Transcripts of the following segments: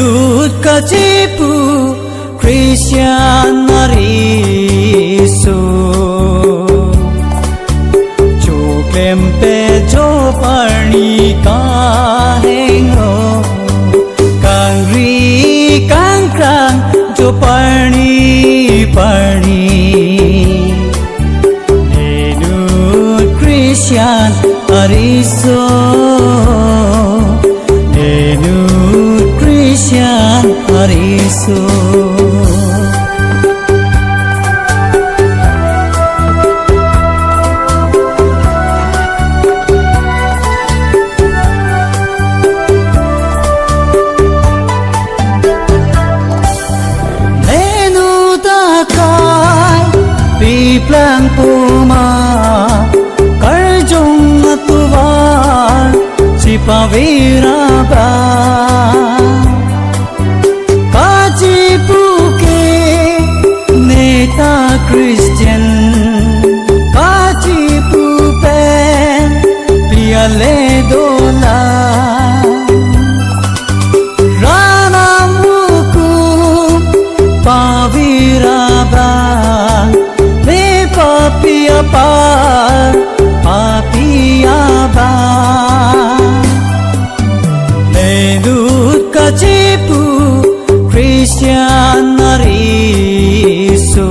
Nedut kacipu Christian Mariso Lempe jo parni kahengo kangri kangkrang jo parni Nedut Christian Ariso Nedut Christian Ariso Plang puma karjong atuwar si paviraba kajipuke neta Christian kajipupen piale dola ranamuku paviraba papiaba Nedut kacipu Christian Ariso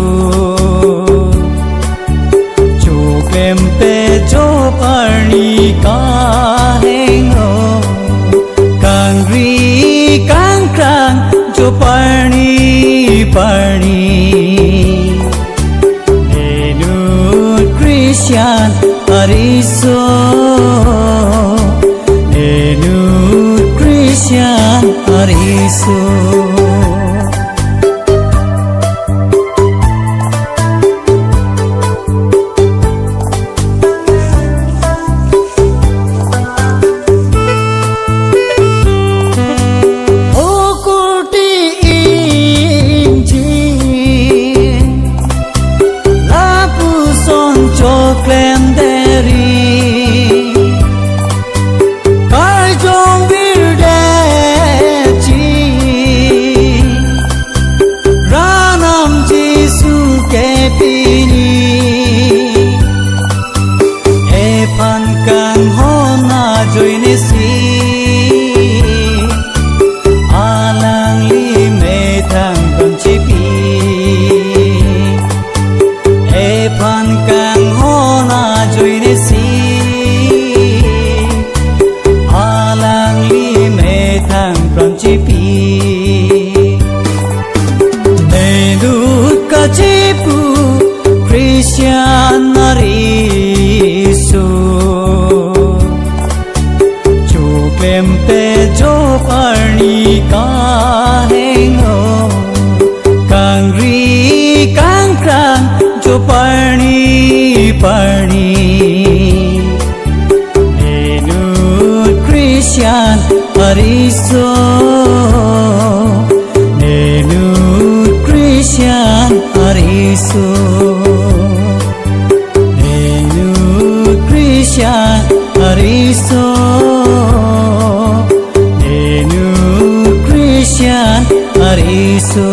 Lempe jo parni kahengo kangri kangkrang jo parni Christian Ariso Nedut Christian Ariso alang lime thang con chipi epan kang hona joine si alang lime thang con chipi Nedut kacipu Christian Ariso Lempe jo parni kahengo kangri kangkrang jo parni Nedut Christian Ariso Nedut Christian Ariso Nedut Christian Ariso Nedut Christian Ariso